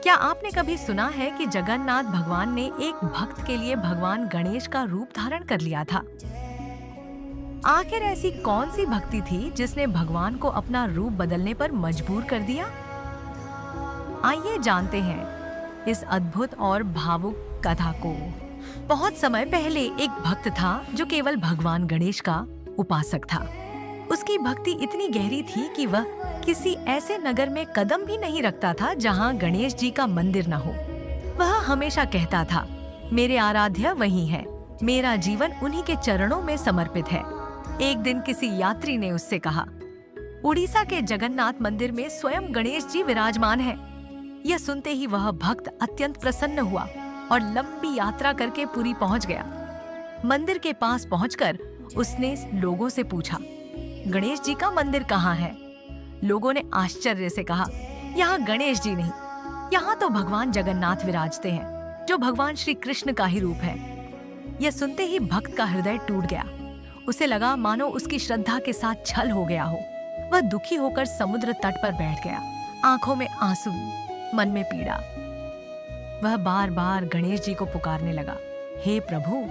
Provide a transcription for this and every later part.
क्या आपने कभी सुना है कि जगन्नाथ भगवान ने एक भक्त के लिए भगवान गणेश का रूप धारण कर लिया था? आखिर ऐसी कौन सी भक्ति थी जिसने भगवान को अपना रूप बदलने पर मजबूर कर दिया? आइए जानते हैं इस अद्भुत और भावुक कथा को। बहुत समय पहले एक भक्त था जो केवल भगवान गणेश का उपासक था। उसकी भक्ति इतनी गहरी थी कि वह किसी ऐसे नगर में कदम भी नहीं रखता था जहां गणेश जी का मंदिर न हो। वह हमेशा कहता था, मेरे आराध्य वही हैं, मेरा जीवन उन्हीं के चरणों में समर्पित है। एक दिन किसी यात्री ने उससे कहा, उड़ीसा के जगन्नाथ मंदिर में स्वयं गणेश जी विराजमान हैं। यह सुनते ही वह भक्त अत्यंत प्रसन्न हुआ और लंबी यात्रा करके पुरी पहुंच गया। मंदिर के पास पहुंचकर उसने लोगों से पूछा, गणेश जी का मंदिर कहाँ है? लोगों ने आश्चर्य से कहा, यहाँ गणेश जी नहीं, यहाँ तो भगवान जगन्नाथ विराजते हैं, जो भगवान श्री कृष्ण का ही रूप है। यह सुनते ही भक्त का हृदय टूट गया। उसे लगा मानो उसकी श्रद्धा के साथ छल हो गया हो। वह दुखी होकर समुद्र तट पर बैठ गया, आंखों में आंसू, मन में पीड़ा। वह बार बार गणेश जी को पुकारने लगा, हे प्रभु,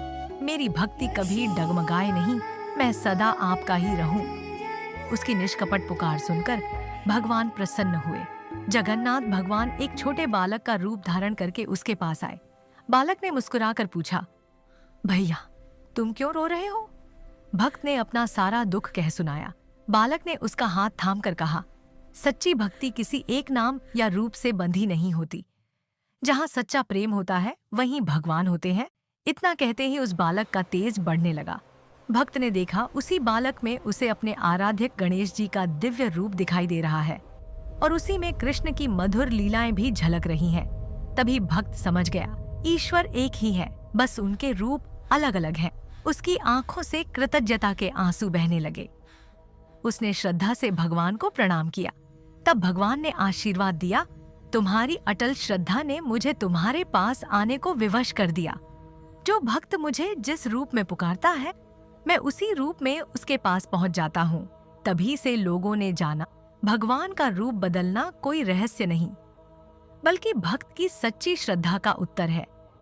मेरी भक्ति कभी डगमगाए नहीं, मैं सदा आपका ही रहूं। उसकी निष्कपट पुकार सुनकर भगवान प्रसन्न हुए। जगन्नाथ भगवान एक छोटे बालक का रूप धारण करके उसके पास आए। बालक ने मुस्कुराकर पूछा, भैया, तुम क्यों रो रहे हो? भक्त ने अपना सारा दुख कह सुनाया। बालक ने उसका हाथ थामकर कहा, सच्ची भक्ति किसी एक नाम या रूप से बंधी नहीं होती। जहां सच्चा प्रेम होता है वहीं भगवान होते हैं। इतना कहते ही उस बालक का तेज बढ़ने लगा। भक्त ने देखा उसी बालक में उसे अपने आराध्य गणेश जी का दिव्य रूप दिखाई दे रहा है और उसी में कृष्ण की मधुर लीलाएं भी झलक रही हैं। तभी भक्त समझ गया, ईश्वर एक ही है, बस उनके रूप अलग अलग हैं। उसकी आंखों से कृतज्ञता के आंसू बहने लगे। उसने श्रद्धा से भगवान को प्रणाम किया। तब भगवान ने आशीर्वाद दिया, तुम्हारी अटल श्रद्धा ने मुझे तुम्हारे पास आने को विवश कर दिया। जो भक्त मुझे जिस रूप में पुकारता है, मैं उसी रूप में उसके पास पहुंच जाता हूँ। तभी से लोगों ने जाना, भगवान का रूप बदलना कोई रहस्य नहीं, बल्कि भक्त की सच्ची श्रद्धा का उत्तर है।